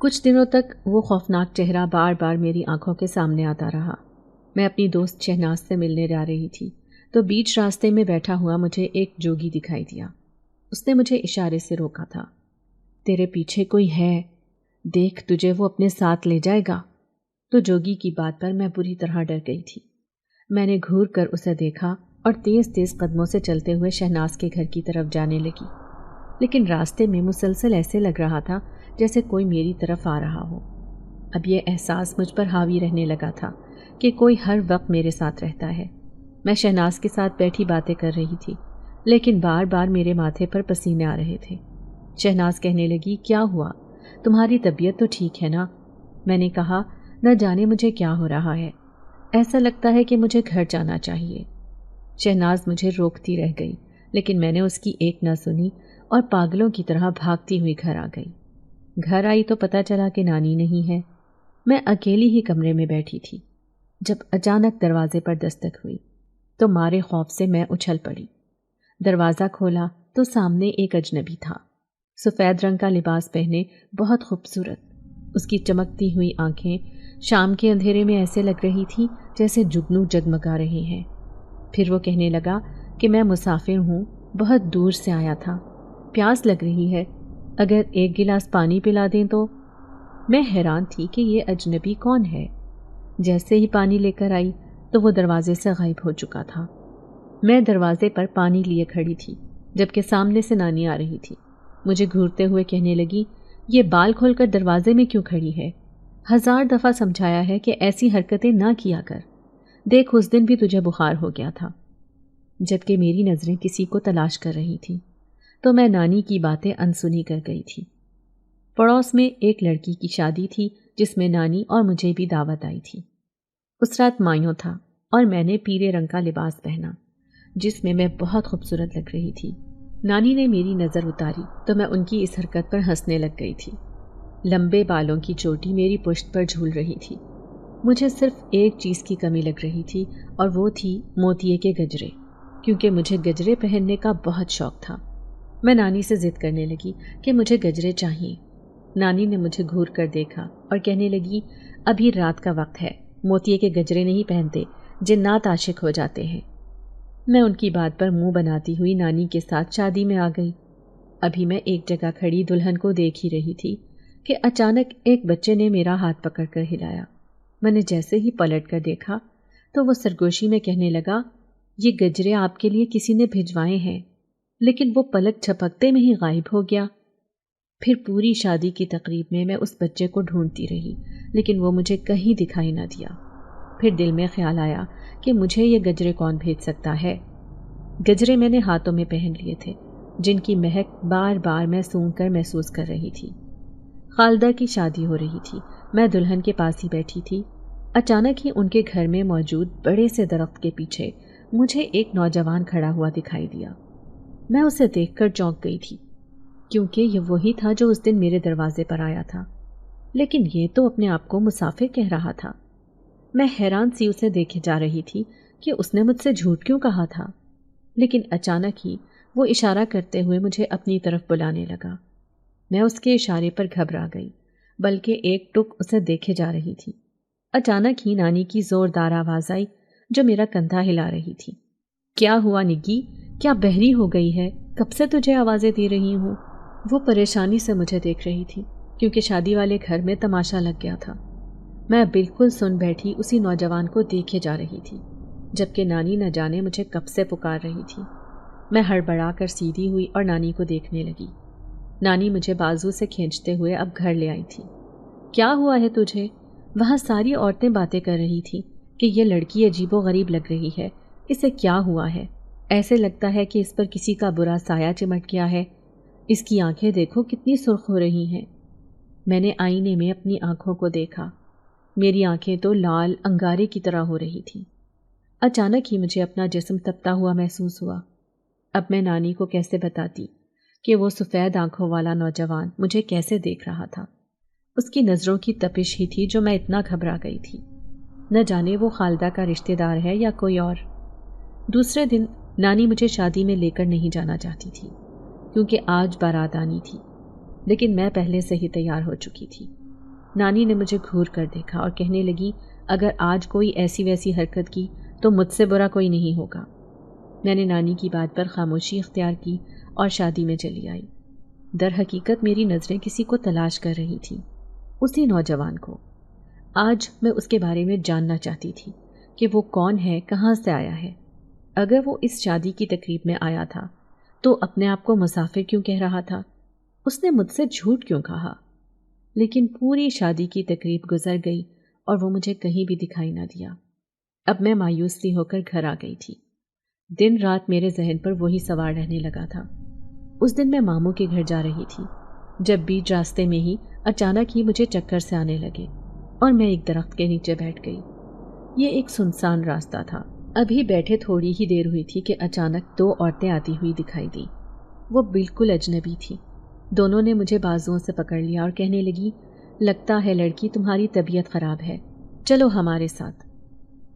کچھ دنوں تک وہ خوفناک چہرہ بار بار میری آنکھوں کے سامنے آتا رہا۔ میں اپنی دوست شہناز سے ملنے جا رہی تھی تو بیچ راستے میں بیٹھا ہوا مجھے ایک جوگی دکھائی دیا۔ اس نے مجھے اشارے سے روکا تھا۔ تیرے پیچھے کوئی ہے، دیکھ تجھے وہ اپنے ساتھ لے جائے گا۔ تو جوگی کی بات پر میں بری طرح ڈر گئی تھی۔ میں نے گھور کر اسے دیکھا اور تیز تیز قدموں سے چلتے ہوئے شہناز کے گھر کی طرف جانے لگی، لیکن راستے میں مسلسل ایسے لگ رہا تھا جیسے کوئی میری طرف آ رہا ہو۔ اب یہ احساس مجھ پر حاوی رہنے لگا تھا کہ کوئی ہر وقت میرے ساتھ رہتا ہے۔ میں شہناز کے ساتھ بیٹھی باتیں کر رہی تھی، لیکن بار بار میرے ماتھے پر پسینے آ رہے تھے۔ شہناز کہنے لگی، کیا ہوا؟ تمہاری طبیعت تو ٹھیک ہے نا؟ میں نے کہا، نہ جانے مجھے کیا ہو رہا ہے، ایسا لگتا ہے کہ مجھے گھر جانا چاہیے۔ شہناز مجھے روکتی رہ گئی، لیکن میں نے اس کی ایک نہ سنی اور پاگلوں کی طرح بھاگتی ہوئی گھر آ گئی۔ گھر آئی تو پتہ چلا کہ نانی نہیں ہے۔ میں اکیلی ہی کمرے میں بیٹھی تھی جب اچانک دروازے پر دستک ہوئی تو مارے خوف سے میں اچھل پڑی۔ دروازہ کھولا تو سامنے ایک اجنبی تھا، سفید رنگ کا لباس پہنے، بہت خوبصورت۔ اس کی چمکتی ہوئی آنکھیں شام کے اندھیرے میں ایسے لگ رہی تھی جیسے جگنو جگمگا رہے ہیں۔ پھر وہ کہنے لگا کہ میں مسافر ہوں، بہت دور سے آیا تھا، پیاس لگ رہی ہے، اگر ایک گلاس پانی پلا دیں تو۔ میں حیران تھی کہ یہ اجنبی کون ہے۔ جیسے ہی پانی لے کر آئی تو وہ دروازے سے غائب ہو چکا تھا۔ میں دروازے پر پانی لیے کھڑی تھی جبکہ سامنے سے نانی آ رہی تھی۔ مجھے گھورتے ہوئے کہنے لگی، یہ بال کھول کر دروازے میں کیوں کھڑی ہے؟ 1000 دفعہ سمجھایا ہے کہ ایسی حرکتیں نہ کیا کر، دیکھ اس دن بھی تجھے بخار ہو گیا تھا۔ جبکہ میری نظریں کسی کو تلاش کر رہی تھیں تو میں نانی کی باتیں انسنی کر گئی تھی۔ پڑوس میں ایک لڑکی کی شادی تھی جس میں نانی اور مجھے بھی دعوت آئی تھی۔ اس رات مایوں تھا اور میں نے پیلے رنگ کا لباس پہنا جس میں بہت خوبصورت لگ رہی تھی۔ نانی نے میری نظر اتاری تو میں ان کی اس حرکت پر ہنسنے لگ گئی تھی۔ لمبے بالوں کی چوٹی میری پشت پر جھول رہی تھی۔ مجھے صرف ایک چیز کی کمی لگ رہی تھی اور وہ تھی موتیے کے گجرے، کیونکہ مجھے گجرے پہننے کا بہت شوق تھا۔ میں نانی سے ضد کرنے لگی کہ مجھے گجرے چاہیے۔ نانی نے مجھے گھور کر دیکھا اور کہنے لگی، ابھی رات کا وقت ہے، موتیے کے گجرے نہیں پہنتے، جنات عاشق ہو جاتے ہیں۔ میں ان کی بات پر منہ بناتی ہوئی نانی کے ساتھ شادی میں آ گئی۔ ابھی میں ایک جگہ کھڑی دلہن کو دیکھ ہی رہی تھی کہ اچانک ایک بچے نے میرا ہاتھ پکڑ کر ہلایا۔ میں نے جیسے ہی پلٹ کر دیکھا تو وہ سرگوشی میں کہنے لگا، یہ گجرے آپ کے لیے کسی نے بھجوائے ہیں، لیکن وہ پلک جھپکتے میں ہی غائب ہو گیا۔ پھر پوری شادی کی تقریب میں میں اس بچے کو ڈھونڈتی رہی، لیکن وہ مجھے کہیں دکھائی نہ دیا۔ پھر دل میں خیال آیا کہ مجھے یہ گجرے کون بھیج سکتا ہے۔ گجرے میں نے ہاتھوں میں پہن لیے تھے جن کی مہک بار بار میں سونگھ کر محسوس کر رہی تھی۔ خالدہ کی شادی ہو رہی تھی، میں دلہن کے پاس ہی بیٹھی تھی۔ اچانک ہی ان کے گھر میں موجود بڑے سے درخت کے پیچھے مجھے ایک نوجوان کھڑا ہوا دکھائی دیا۔ میں اسے دیکھ کر چونک گئی تھی کیونکہ یہ وہی تھا جو اس دن میرے دروازے پر آیا تھا، لیکن یہ تو اپنے آپ کو مسافر کہہ رہا تھا۔ میں حیران سی اسے دیکھے جا رہی تھی کہ اس نے مجھ سے جھوٹ کیوں کہا تھا، لیکن اچانک ہی وہ اشارہ کرتے ہوئے مجھے اپنی طرف بلانے لگا۔ میں اس کے اشارے پر گھبرا گئی، بلکہ ایک ٹک اسے دیکھے جا رہی تھی۔ اچانک ہی نانی کی زوردار آواز آئی جو میرا کندھا ہلا رہی تھی، کیا ہوا نگی؟ کیا بہری ہو گئی ہے؟ کب سے تجھے آوازیں دے رہی ہوں؟ وہ پریشانی سے مجھے دیکھ رہی تھی کیونکہ شادی والے گھر میں تماشا لگ گیا تھا۔ میں بالکل سن بیٹھی اسی نوجوان کو دیکھے جا رہی تھی جبکہ نانی نہ جانے مجھے کب سے پکار رہی تھی۔ میں ہڑبڑا کر سیدھی ہوئی اور نانی کو دیکھنے لگی۔ نانی مجھے بازو سے کھینچتے ہوئے اب گھر لے آئی تھی۔ کیا ہوا ہے تجھے؟ وہاں ساری عورتیں باتیں کر رہی تھی کہ یہ لڑکی عجیب و غریب لگ رہی ہے، اسے کیا ہوا ہے؟ ایسے لگتا ہے کہ اس پر کسی کا برا سایہ چمٹ گیا ہے، اس کی آنکھیں دیکھو کتنی سرخ ہو رہی ہیں۔ میں نے آئینے میں اپنی آنکھوں کو دیکھا، میری آنکھیں تو لال انگارے کی طرح ہو رہی تھیں۔ اچانک ہی مجھے اپنا جسم تپتا ہوا محسوس ہوا۔ اب میں نانی کو کیسے بتاتی کہ وہ سفید آنکھوں والا نوجوان مجھے کیسے دیکھ رہا تھا؟ اس کی نظروں کی تپش ہی تھی جو میں اتنا گھبرا گئی تھی۔ نہ جانے وہ خالدہ کا رشتہ دار ہے یا کوئی اور۔ دوسرے دن نانی مجھے شادی میں لے کر نہیں جانا چاہتی تھی کیونکہ آج بارات آنی تھی، لیکن میں پہلے سے ہی تیار ہو چکی تھی۔ نانی نے مجھے گھور کر دیکھا اور کہنے لگی اگر آج کوئی ایسی ویسی حرکت کی تو مجھ سے برا کوئی نہیں ہوگا۔ میں نے نانی کی بات پر خاموشی اختیار کی اور شادی میں چلی آئی۔ در حقیقت میری نظریں کسی کو تلاش کر رہی تھیں، اسی نوجوان کو۔ آج میں اس کے بارے میں جاننا چاہتی تھی کہ وہ کون ہے، کہاں سے آیا ہے۔ اگر وہ اس شادی کی تقریب میں آیا تھا تو اپنے آپ کو مسافر کیوں کہہ رہا تھا؟ اس نے مجھ سے جھوٹ کیوں کہا؟ لیکن پوری شادی کی تقریب گزر گئی اور وہ مجھے کہیں بھی دکھائی نہ دیا۔ اب میں مایوس سی ہو کر گھر آ گئی تھی۔ دن رات میرے ذہن پر وہی سوال رہنے لگا تھا۔ اس دن میں ماموں کے گھر جا رہی تھی جب بیچ راستے میں ہی اچانک ہی مجھے چکر سے آنے لگے اور میں ایک درخت کے نیچے بیٹھ گئی۔ یہ ایک سنسان راستہ تھا۔ ابھی بیٹھے تھوڑی ہی دیر ہوئی تھی کہ اچانک 2 عورتیں آتی ہوئی دکھائی دی۔ وہ بالکل اجنبی تھی۔ دونوں نے مجھے بازوؤں سے پکڑ لیا اور کہنے لگی لگتا ہے لڑکی تمہاری طبیعت خراب ہے، چلو ہمارے ساتھ۔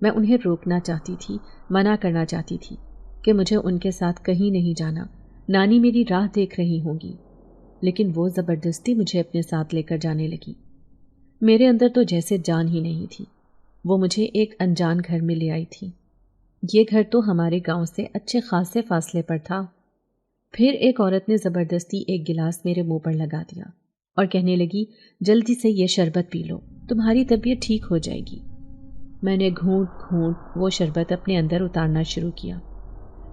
میں انہیں روکنا چاہتی تھی، منع کرنا چاہتی تھی کہ مجھے ان کے ساتھ کہیں نہیں جانا، نانی میری راہ دیکھ رہی ہوں گی، لیکن وہ زبردستی مجھے اپنے ساتھ لے کر جانے لگی۔ میرے اندر تو جیسے جان ہی نہیں تھی۔ وہ مجھے ایک انجان گھر میں لے آئی تھی۔ یہ گھر تو ہمارے گاؤں سے اچھے خاصے فاصلے پر تھا۔ پھر ایک عورت نے زبردستی ایک گلاس میرے منہ پر لگا دیا اور کہنے لگی جلدی سے یہ شربت پی لو، تمہاری طبیعت ٹھیک ہو جائے گی۔ میں نے گھونٹ گھونٹ وہ شربت اپنے اندر اتارنا شروع کیا۔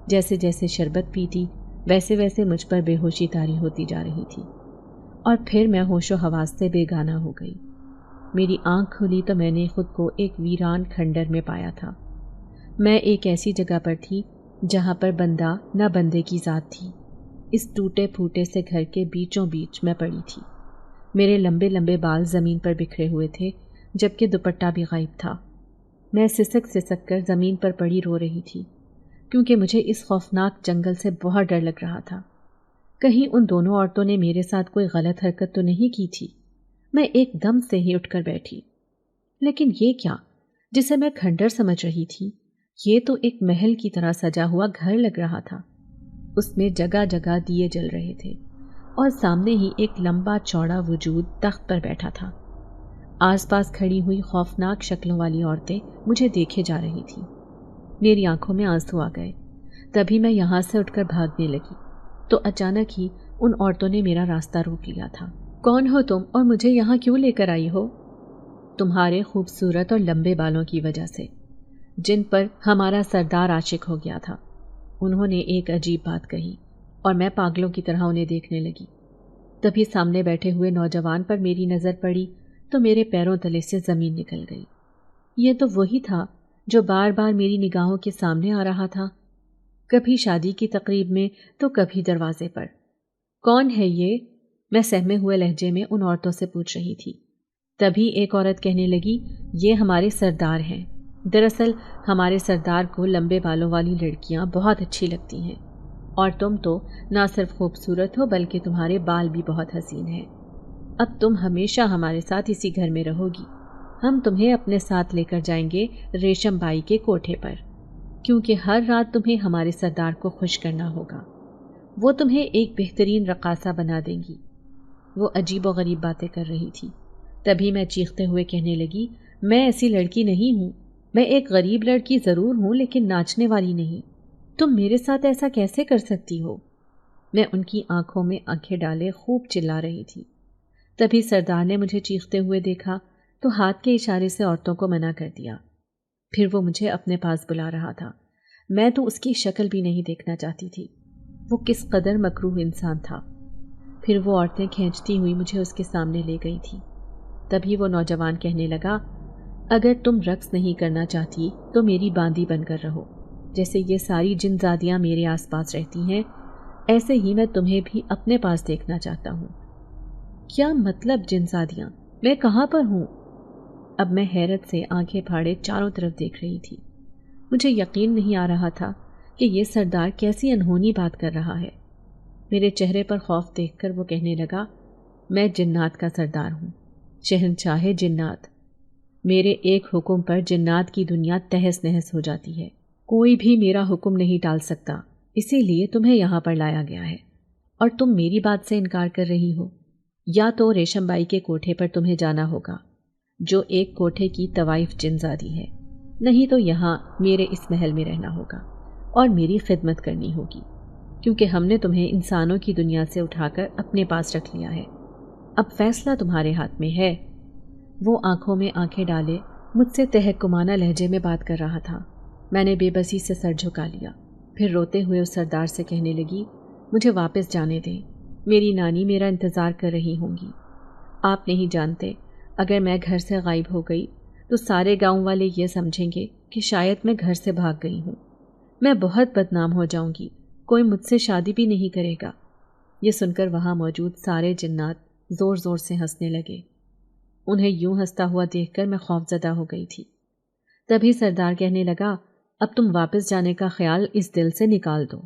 جیسے جیسے شربت پیتی ویسے ویسے مجھ پر بے ہوشی طاری ہوتی جا رہی تھی اور پھر میں ہوش و حواس سے بے گانہ ہو گئی۔ میری آنکھ کھلی تو میں نے خود کو ایک ویران کھنڈر میں پایا تھا۔ میں ایک ایسی جگہ پر تھی جہاں پر بندہ نہ بندے کی ذات تھی۔ اس ٹوٹے پھوٹے سے گھر کے بیچوں بیچ میں پڑی تھی۔ میرے لمبے لمبے بال زمین پر بکھرے ہوئے تھے جبکہ دوپٹہ بھی غائب تھا۔ میں سسک سسک کر زمین پر پڑی رو رہی تھی کیونکہ مجھے اس خوفناک جنگل سے بہت ڈر لگ رہا تھا۔ کہیں ان دونوں عورتوں نے میرے ساتھ کوئی غلط حرکت تو نہیں کی تھی۔ میں ایک دم سے ہی اٹھ کر بیٹھی۔ لیکن یہ کیا جسے میں کھنڈر سمجھ رہی تھی، یہ تو ایک محل کی طرح سجا ہوا گھر لگ رہا تھا۔ اس میں جگہ جگہ دیے جل رہے تھے اور سامنے ہی ایک لمبا چوڑا وجود تخت پر بیٹھا تھا۔ آس پاس کھڑی ہوئی خوفناک شکلوں والی عورتیں مجھے دیکھے جا رہی تھیں۔ میری آنکھوں میں آنسو آ گئے۔ تبھی میں یہاں سے اٹھ کر بھاگنے لگی تو اچانک ہی ان عورتوں نے میرا راستہ روک لیا تھا۔ کون ہو تم اور مجھے یہاں کیوں لے کر آئی ہو؟ تمہارے خوبصورت اور لمبے بالوں کی وجہ سے، جن پر ہمارا سردار عاشق ہو گیا تھا۔ انہوں نے ایک عجیب بات کہی اور میں پاگلوں کی طرح انہیں دیکھنے لگی۔ تبھی سامنے بیٹھے ہوئے نوجوان پر میری نظر پڑی تو میرے پیروں تلے سے زمین نکل گئی۔ یہ تو وہی تھا جو بار بار میری نگاہوں کے سامنے آ رہا تھا، کبھی شادی کی تقریب میں تو کبھی دروازے پر۔ کون ہے یہ؟ میں سہمے ہوئے لہجے میں ان عورتوں سے پوچھ رہی تھی۔ تبھی ایک عورت کہنے لگی یہ ہمارے سردار ہیں۔ دراصل ہمارے سردار کو لمبے بالوں والی لڑکیاں بہت اچھی لگتی ہیں اور تم تو نہ صرف خوبصورت ہو بلکہ تمہارے بال بھی بہت حسین ہیں۔ اب تم ہمیشہ ہمارے ساتھ اسی گھر میں رہو گی۔ ہم تمہیں اپنے ساتھ لے کر جائیں گے ریشم بائی کے کوٹھے پر، کیونکہ ہر رات تمہیں ہمارے سردار کو خوش کرنا ہوگا۔ وہ تمہیں ایک بہترین رقاصہ بنا دیں گی۔ وہ عجیب و غریب باتیں کر رہی تھی۔ تبھی میں چیختے ہوئے کہنے لگی میں ایسی لڑکی نہیں ہوں۔ میں ایک غریب لڑکی ضرور ہوں لیکن ناچنے والی نہیں۔ تم میرے ساتھ ایسا کیسے کر سکتی ہو؟ میں ان کی آنکھوں میں آنکھیں ڈالے خوب چلا رہی تھی۔ تبھی سردار نے مجھے چیختے ہوئے دیکھا تو ہاتھ کے اشارے سے عورتوں کو منع کر دیا۔ پھر وہ مجھے اپنے پاس بلا رہا تھا۔ میں تو اس کی شکل بھی نہیں دیکھنا چاہتی تھی۔ وہ کس قدر مکروہ انسان تھا۔ پھر وہ عورتیں کھینچتی ہوئی مجھے اس کے سامنے لے گئی تھی۔ تبھی وہ نوجوان کہنے لگا اگر تم رقص نہیں کرنا چاہتی تو میری باندی بن کر رہو۔ جیسے یہ ساری جن زادیاں میرے آس پاس رہتی ہیں ایسے ہی میں تمہیں بھی اپنے پاس دیکھنا چاہتا ہوں۔ کیا مطلب جن زادیاں؟ میں کہاں پر ہوں؟ اب میں حیرت سے آنکھیں پھاڑے چاروں طرف دیکھ رہی تھی۔ مجھے یقین نہیں آ رہا تھا کہ یہ سردار کیسی انہونی بات کر رہا ہے۔ میرے چہرے پر خوف دیکھ کر وہ کہنے لگا میں جنات کا سردار ہوں، شہنشاہ جنات۔ میرے ایک حکم پر جنات کی دنیا تہس نہس ہو جاتی ہے۔ کوئی بھی میرا حکم نہیں ٹال سکتا، اسی لیے تمہیں یہاں پر لایا گیا ہے اور تم میری بات سے انکار کر رہی ہو۔ یا تو ریشم بائی کے کوٹھے پر تمہیں جانا ہوگا جو ایک کوٹھے کی طوائف جنزادی ہے، نہیں تو یہاں میرے اس محل میں رہنا ہوگا اور میری خدمت کرنی ہوگی، کیونکہ ہم نے تمہیں انسانوں کی دنیا سے اٹھا کر اپنے پاس رکھ لیا ہے۔ اب فیصلہ تمہارے ہاتھ میں ہے۔ وہ آنکھوں میں آنکھیں ڈالے مجھ سے تحکمانہ لہجے میں بات کر رہا تھا۔ میں نے بے بسی سے سر جھکا لیا، پھر روتے ہوئے اس سردار سے کہنے لگی، مجھے واپس جانے دیں، میری نانی میرا انتظار کر رہی ہوں گی۔ آپ نہیں جانتے، اگر میں گھر سے غائب ہو گئی تو سارے گاؤں والے یہ سمجھیں گے کہ شاید میں گھر سے بھاگ گئی ہوں۔ میں بہت بدنام ہو جاؤں گی، کوئی مجھ سے شادی بھی نہیں کرے گا۔ یہ سن کر وہاں موجود سارے جنات زور زور سے ہنسنے لگے۔ انہیں یوں ہنستا ہوا دیکھ کر میں خوفزدہ ہو گئی تھی۔ تبھی سردار کہنے لگا، اب تم واپس جانے کا خیال اس دل سے نکال دو،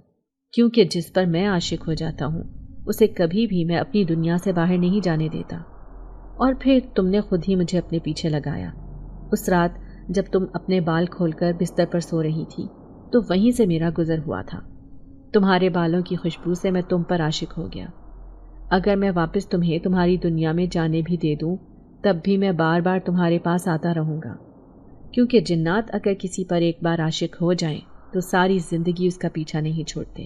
کیونکہ جس پر میں عاشق ہو جاتا ہوں اسے کبھی بھی میں اپنی دنیا سے باہر نہیں جانے دیتا۔ اور پھر تم نے خود ہی مجھے اپنے پیچھے لگایا۔ اس رات جب تم اپنے بال کھول کر بستر پر سو رہی تھی تو وہیں سے میرا گزر ہوا تھا۔ تمہارے بالوں کی خوشبو سے میں تم پر عاشق ہو گیا۔ اگر میں واپس تمہیں تمہاری دنیا میں جانے بھی دے دوں تب بھی میں بار بار تمہارے پاس آتا رہوں گا، کیونکہ جنات اگر کسی پر ایک بار عاشق ہو جائیں تو ساری زندگی اس کا پیچھا نہیں چھوڑتے۔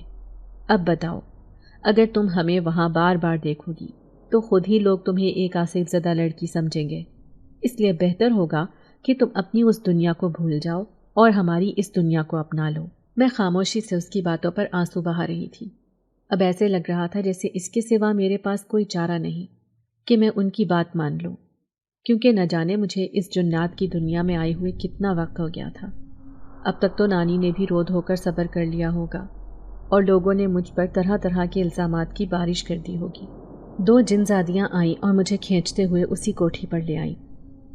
اب بتاؤ، اگر تم ہمیں وہاں بار بار دیکھو گی تو خود ہی لوگ تمہیں ایک آصف زدہ لڑکی سمجھیں گے۔ اس لیے بہتر ہوگا کہ تم اپنی اس دنیا کو بھول جاؤ اور ہماری اس دنیا کو اپنا لو۔ میں خاموشی سے اس کی باتوں پر آنسو بہا رہی تھی۔ اب ایسے لگ رہا تھا جیسے اس کے سوا میرے پاس کوئی چارہ نہیں کہ میں ان کی بات مان لوں، کیونکہ نہ جانے مجھے اس جنات کی دنیا میں آئے ہوئے کتنا وقت ہو گیا تھا۔ اب تک تو نانی نے بھی رو دھو کر صبر کر لیا ہوگا اور لوگوں نے مجھ پر طرح طرح کے الزامات کی بارش کر دی ہوگی۔ 2 جنزادیاں آئیں اور مجھے کھینچتے ہوئے اسی کوٹھی پر لے آئیں۔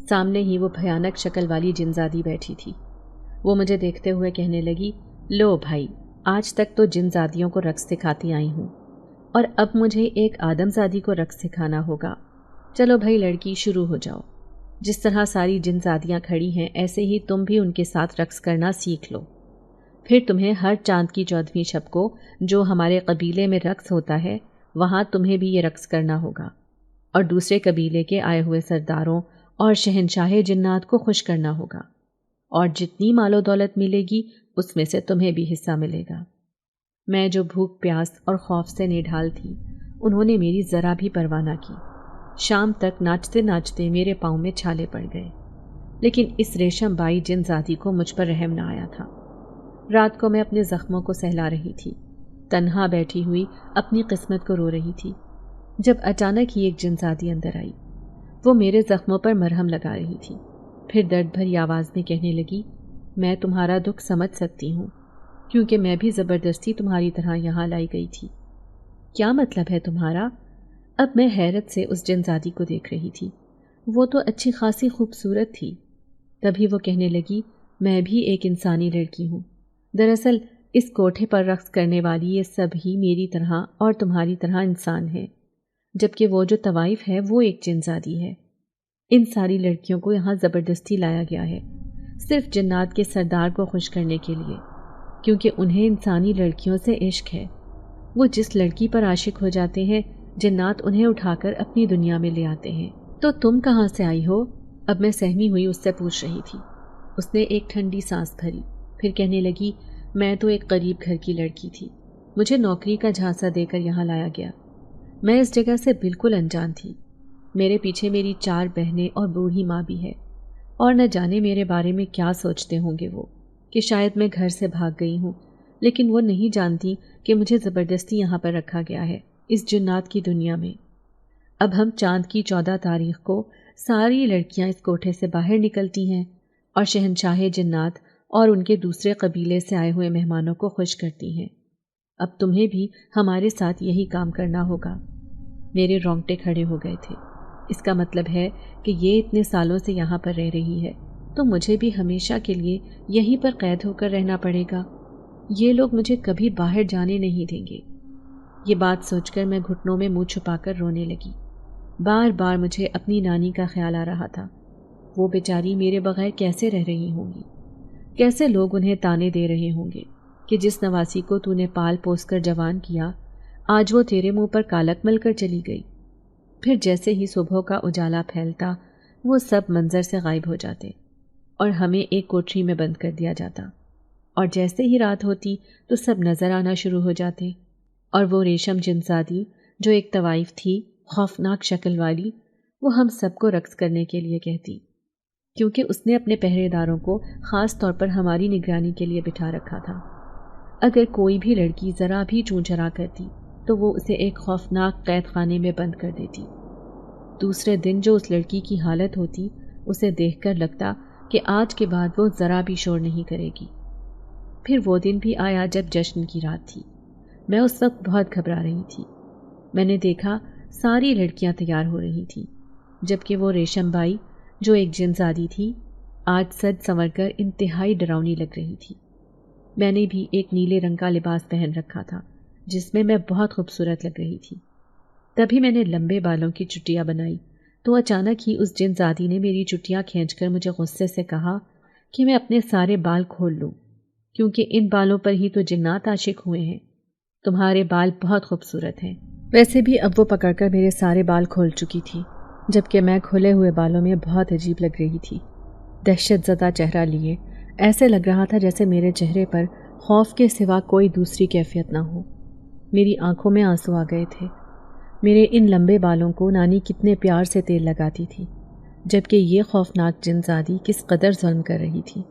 سامنے ہی وہ بھیانک شکل والی جنزادی بیٹھی تھی۔ وہ مجھے دیکھتے ہوئے کہنے لگی، لو بھائی، آج تک تو جنزادیوں کو رقص سکھاتی آئی ہوں اور اب مجھے ایک آدم زادی کو رقص سکھانا ہوگا۔ چلو بھائی لڑکی، شروع ہو جاؤ۔ جس طرح ساری جنزادیاں کھڑی ہیں ایسے ہی تم بھی ان کے ساتھ رقص کرنا سیکھ لو۔ پھر تمہیں ہر چاند کی 14ویں شب کو جو ہمارے قبیلے میں رقص ہوتا ہے وہاں تمہیں بھی یہ رقص کرنا ہوگا اور دوسرے قبیلے کے آئے ہوئے سرداروں اور شہنشاہ جنات کو خوش کرنا ہوگا، اور جتنی مال و دولت ملے گی اس میں سے تمہیں بھی حصہ ملے گا۔ میں جو بھوک پیاس اور خوف سے نڈھال تھی انہوں نے میری ذرا بھی پرواہ نہ کی۔ شام تک ناچتے ناچتے میرے پاؤں میں چھالے پڑ گئے، لیکن اس ریشم بائی جنزادی کو مجھ پر رحم نہ آیا تھا۔ رات کو میں اپنے زخموں کو سہلا رہی تھی، تنہا بیٹھی ہوئی اپنی قسمت کو رو رہی تھی، جب اچانک ہی ایک جنزادی اندر آئی۔ وہ میرے زخموں پر مرہم لگا رہی تھی، پھر درد بھری آواز میں کہنے لگی، میں تمہارا دکھ سمجھ سکتی ہوں، کیونکہ میں بھی زبردستی تمہاری طرح یہاں لائی گئی تھی۔ کیا مطلب ہے تمہارا؟ اب میں حیرت سے اس جنزادی کو دیکھ رہی تھی۔ وہ تو اچھی خاصی خوبصورت تھی۔ تبھی وہ کہنے لگی، میں بھی ایک انسانی لڑکی ہوں۔ دراصل اس کوٹھے پر رقص کرنے والی یہ سب ہی میری طرح اور تمہاری طرح انسان ہیں، جبکہ وہ جو طوائف ہے وہ ایک جنزادی ہے۔ ان ساری لڑکیوں کو یہاں زبردستی لایا گیا ہے، صرف جنات کے سردار کو خوش کرنے کے لیے، کیونکہ انہیں انسانی لڑکیوں سے عشق ہے۔ وہ جس لڑکی پر عاشق ہو جاتے ہیں جنات انہیں اٹھا کر اپنی دنیا میں لے آتے ہیں۔ تو تم کہاں سے آئی ہو؟ اب میں سہمی ہوئی اس سے پوچھ رہی تھی۔ اس نے ایک ٹھنڈی سانس بھری، پھر کہنے لگی، میں تو ایک غریب گھر کی لڑکی تھی، مجھے نوکری کا جھانسا دے کر یہاں لایا گیا۔ میں اس جگہ سے بالکل انجان تھی۔ میرے پیچھے میری 4 بہنیں اور بوڑھی ماں بھی ہے، اور نہ جانے میرے بارے میں کیا سوچتے ہوں گے وہ، کہ شاید میں گھر سے بھاگ گئی ہوں، لیکن وہ نہیں جانتی کہ مجھے زبردستی یہاں پر رکھا گیا ہے، اس جنات کی دنیا میں۔ اب ہم چاند کی 14 تاریخ کو ساری لڑکیاں اس کوٹھے سے باہر نکلتی ہیں اور شہنشاہ جنات اور ان کے دوسرے قبیلے سے آئے ہوئے مہمانوں کو خوش کرتی ہیں۔ اب تمہیں بھی ہمارے ساتھ یہی کام کرنا ہوگا۔ میرے رونگٹے کھڑے ہو گئے تھے۔ اس کا مطلب ہے کہ یہ اتنے سالوں سے یہاں پر رہ رہی ہے تو مجھے بھی ہمیشہ کے لیے یہیں پر قید ہو کر رہنا پڑے گا۔ یہ لوگ مجھے کبھی باہر جانے نہیں دیں گے۔ یہ بات سوچ کر میں گھٹنوں میں منہ چھپا کر رونے لگی۔ بار بار مجھے اپنی نانی کا خیال آ رہا تھا۔ وہ بیچاری میرے بغیر کیسے رہ رہی ہوں گی؟ کیسے لوگ انہیں تانے دے رہے ہوں گے کہ جس نواسی کو تو نے پال پوس کر جوان کیا، آج وہ تیرے منہ پر کالک مل کر چلی گئی۔ پھر جیسے ہی صبح کا اجالا پھیلتا وہ سب منظر سے غائب ہو جاتے اور ہمیں ایک کوٹری میں بند کر دیا جاتا، اور جیسے ہی رات ہوتی تو سب نظر آنا شروع ہو جاتے، اور وہ ریشم جنزادی جو ایک طوائف تھی خوفناک شکل والی، وہ ہم سب کو رقص کرنے کے لیے کہتی، کیونکہ اس نے اپنے پہرے داروں کو خاص طور پر ہماری نگرانی کے لیے بٹھا رکھا تھا۔ اگر کوئی بھی لڑکی ذرا بھی چون چرا کرتی تو وہ اسے ایک خوفناک قید خانے میں بند کر دیتی۔ دوسرے دن جو اس لڑکی کی حالت ہوتی اسے دیکھ کر لگتا کہ آج کے بعد وہ ذرا بھی شور نہیں کرے گی۔ پھر وہ دن بھی آیا جب جشن کی رات تھی۔ میں اس وقت بہت گھبرا رہی تھی۔ میں نے دیکھا ساری لڑکیاں تیار ہو رہی تھیں، جبکہ وہ ریشم بائی جو ایک جنزادی تھی آج سج سنور کر انتہائی ڈراؤنی لگ رہی تھی۔ میں نے بھی ایک نیلے رنگ کا لباس پہن رکھا تھا جس میں بہت خوبصورت لگ رہی تھی۔ تبھی میں نے لمبے بالوں کی چٹیاں بنائی تو اچانک ہی اس جنزادی نے میری چٹیاں کھینچ کر مجھے غصے سے کہا کہ میں اپنے سارے بال کھول لوں، کیونکہ ان بالوں پر ہی تو جنات عاشق ہوئے ہیں۔ تمہارے بال بہت خوبصورت ہیں۔ ویسے بھی اب وہ پکڑ کر میرے سارے بال کھول چکی تھی، جبکہ میں کھلے ہوئے بالوں میں بہت عجیب لگ رہی تھی۔ دہشت زدہ چہرہ لیے ایسے لگ رہا تھا جیسے میرے چہرے پر خوف کے سوا کوئی دوسری کیفیت نہ ہو۔ میری آنکھوں میں آنسو آ گئے تھے۔ میرے ان لمبے بالوں کو نانی کتنے پیار سے تیل لگاتی تھی، جبکہ یہ خوفناک جنزادی کس قدر ظلم کر رہی تھی۔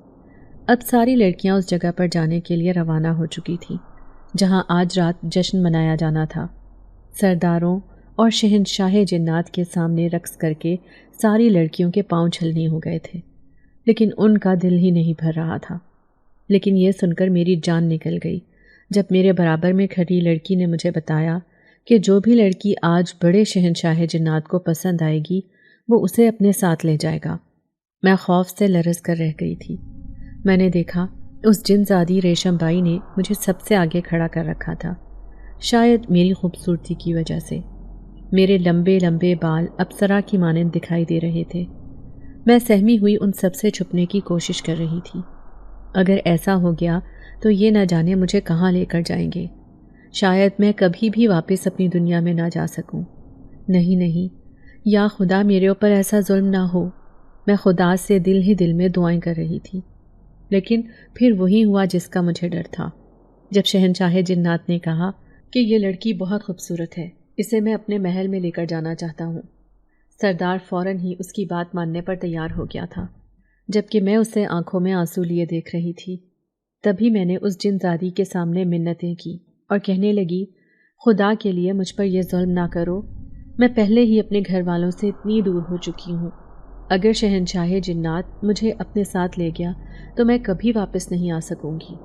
اب ساری لڑکیاں اس جگہ پر جانے کے لیے روانہ ہو چکی تھیں جہاں آج رات جشن منایا جانا تھا۔ سرداروں اور شہنشاہ جنات کے سامنے رقص کر کے ساری لڑکیوں کے پاؤں چھلنی ہو گئے تھے، لیکن ان کا دل ہی نہیں بھر رہا تھا۔ لیکن یہ سن کر میری جان نکل گئی جب میرے برابر میں کھڑی لڑکی نے مجھے بتایا کہ جو بھی لڑکی آج بڑے شہنشاہ جنات کو پسند آئے گی وہ اسے اپنے ساتھ لے جائے گا۔ میں خوف سے لرز کر رہ گئی تھی۔ میں نے دیکھا اس جنزادی ریشم بائی نے مجھے سب سے آگے کھڑا کر رکھا تھا، شاید میری خوبصورتی کی وجہ سے۔ میرے لمبے لمبے بال اپسرا کی مانند دکھائی دے رہے تھے۔ میں سہمی ہوئی ان سب سے چھپنے کی کوشش کر رہی تھی۔ اگر ایسا ہو گیا تو یہ نہ جانے مجھے کہاں لے کر جائیں گے۔ شاید میں کبھی بھی واپس اپنی دنیا میں نہ جا سکوں۔ نہیں، یا خدا میرے اوپر ایسا ظلم نہ ہو۔ میں خدا سے دل ہی دل میں دعائیں کر رہی تھی، لیکن پھر وہی ہوا جس کا مجھے ڈر تھا۔ جب شہنشاہ جنات نے کہا کہ یہ لڑکی بہت خوبصورت ہے، اسے میں اپنے محل میں لے کر جانا چاہتا ہوں، سردار فوراً ہی اس کی بات ماننے پر تیار ہو گیا تھا، جبکہ میں اسے آنکھوں میں آنسو لیے دیکھ رہی تھی۔ تبھی میں نے اس جنزادی کے سامنے منتیں کی اور کہنے لگی، خدا کے لیے مجھ پر یہ ظلم نہ کرو، میں پہلے ہی اپنے گھر والوں سے اتنی دور ہو چکی ہوں۔ اگر شہنشاہ جنات مجھے اپنے ساتھ لے گیا تو میں کبھی واپس نہیں آ سکوں گی۔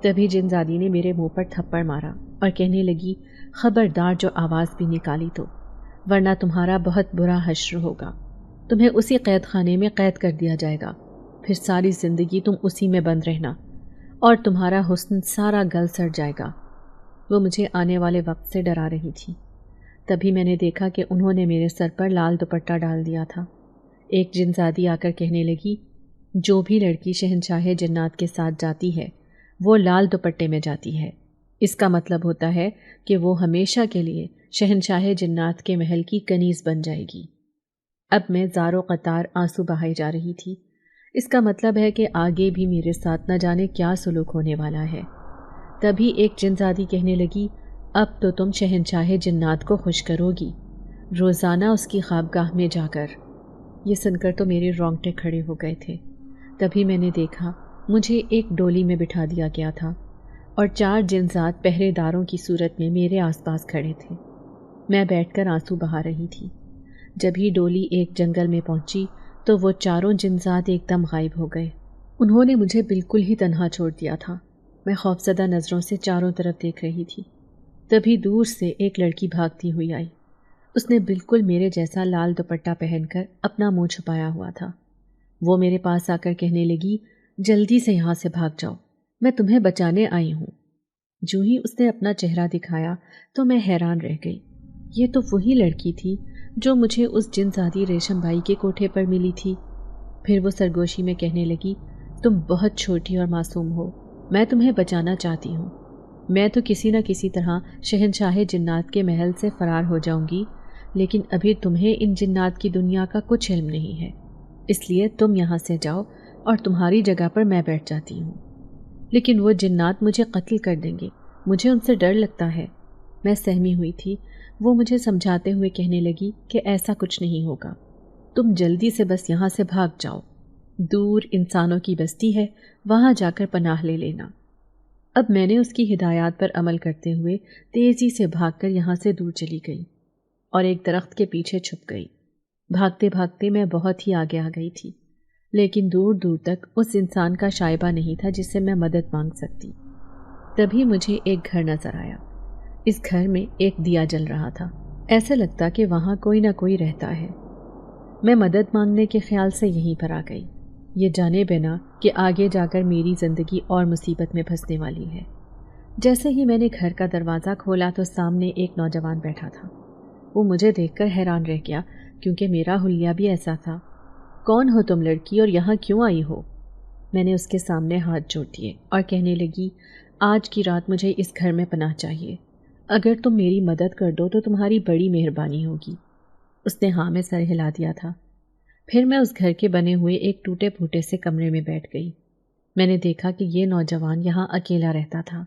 تبھی جنزادی نے میرے منہ پر تھپڑ مارا اور کہنے لگی، خبردار جو آواز بھی نکالی تو، ورنہ تمہارا بہت برا حشر ہوگا، تمہیں اسی قید خانے میں قید کر دیا جائے گا، پھر ساری زندگی تم اسی میں بند رہنا اور تمہارا حسن سارا گل سڑ جائے گا۔ وہ مجھے آنے والے وقت سے ڈرا رہی تھی۔ تبھی میں نے دیکھا کہ انہوں نے میرے سر پر لال دوپٹہ ڈال دیا تھا۔ ایک جنزادی آ کر کہنے لگی، جو بھی لڑکی شہنشاہ جنات کے ساتھ جاتی ہے وہ لال دوپٹے میں جاتی ہے، اس کا مطلب ہوتا ہے کہ وہ ہمیشہ کے لیے شہنشاہ جنات کے محل کی کنیز بن جائے گی۔ اب میں زارو قطار آنسو بہائی جا رہی تھی۔ اس کا مطلب ہے کہ آگے بھی میرے ساتھ نہ جانے کیا سلوک ہونے والا ہے۔ تبھی ایک جنزادی کہنے لگی، اب تو تم شہنشاہ جنات کو خوش کرو گی، روزانہ اس کی خوابگاہ میں جا کر۔ یہ سن کر تو میرے رونگٹے کھڑے ہو گئے تھے۔ تبھی میں نے دیکھا مجھے ایک ڈولی میں بٹھا دیا گیا تھا اور 4 جنزاد پہرے داروں کی صورت میں میرے آس پاس کھڑے تھے۔ میں بیٹھ کر آنسو بہا رہی تھی۔ جب ہی ڈولی ایک جنگل میں پہنچی تو وہ 4 جنزاد ایک دم غائب ہو گئے۔ انہوں نے مجھے بالکل ہی تنہا چھوڑ دیا تھا۔ میں خوفزدہ نظروں سے چاروں طرف دیکھ رہی تھی۔ تبھی دور سے ایک لڑکی بھاگتی ہوئی آئی۔ اس نے بالکل میرے جیسا لال دوپٹہ پہن کر اپنا منہ چھپایا ہوا تھا۔ وہ میرے پاس آ کر کہنے لگی، جلدی سے یہاں سے بھاگ جاؤ، میں تمہیں بچانے آئی ہوں۔ جو ہی اس نے اپنا چہرہ دکھایا تو میں حیران رہ گئی۔ یہ تو وہی لڑکی تھی جو مجھے اس جنزادی ریشم بائی کے کوٹھے پر ملی تھی۔ پھر وہ سرگوشی میں کہنے لگی، تم بہت چھوٹی اور معصوم ہو، میں تمہیں بچانا چاہتی ہوں۔ میں تو کسی نہ کسی طرح شہنشاہ جنات کے محل سے فرار ہو جاؤں گی، لیکن ابھی تمہیں ان جنات کی دنیا کا کچھ علم نہیں ہے، اس لیے تم یہاں سے جاؤ اور تمہاری جگہ پر میں بیٹھ جاتی ہوں۔ لیکن وہ جنات مجھے قتل کر دیں گے، مجھے ان سے ڈر لگتا ہے۔ میں سہمی ہوئی تھی۔ وہ مجھے سمجھاتے ہوئے کہنے لگی کہ ایسا کچھ نہیں ہوگا، تم جلدی سے بس یہاں سے بھاگ جاؤ، دور انسانوں کی بستی ہے، وہاں جا کر پناہ لے لینا۔ اب میں نے اس کی ہدایات پر عمل کرتے ہوئے تیزی سے بھاگ کر یہاں سے دور چلی گئی اور ایک درخت کے پیچھے چھپ گئی۔ بھاگتے بھاگتے میں بہت ہی آگے آ گئی تھی، لیکن دور دور تک اس انسان کا شائبہ نہیں تھا جس سے میں مدد مانگ سکتی۔ تبھی مجھے ایک گھر نظر آیا۔ اس گھر میں ایک دیا جل رہا تھا، ایسا لگتا کہ وہاں کوئی نہ کوئی رہتا ہے۔ میں مدد مانگنے کے خیال سے یہیں پر آ گئی، یہ جانے بنا کہ آگے جا کر میری زندگی اور مصیبت میں پھنسنے والی ہے۔ جیسے ہی میں نے گھر کا دروازہ کھولا تو سامنے ایک نوجوان بیٹھا تھا۔ وہ مجھے دیکھ کر حیران رہ گیا کیونکہ میرا حلیہ بھی ایسا تھا۔ کون ہو تم لڑکی اور یہاں کیوں آئی ہو؟ میں نے اس کے سامنے ہاتھ جوڑ دیے اور کہنے لگی، آج کی رات مجھے اس گھر میں پناہ چاہیے، اگر تم میری مدد کر دو تو تمہاری بڑی مہربانی ہوگی۔ اس نے ہاں میں سر ہلا دیا تھا۔ پھر میں اس گھر کے بنے ہوئے ایک ٹوٹے پھوٹے سے کمرے میں بیٹھ گئی۔ میں نے دیکھا کہ یہ نوجوان یہاں اکیلا رہتا تھا،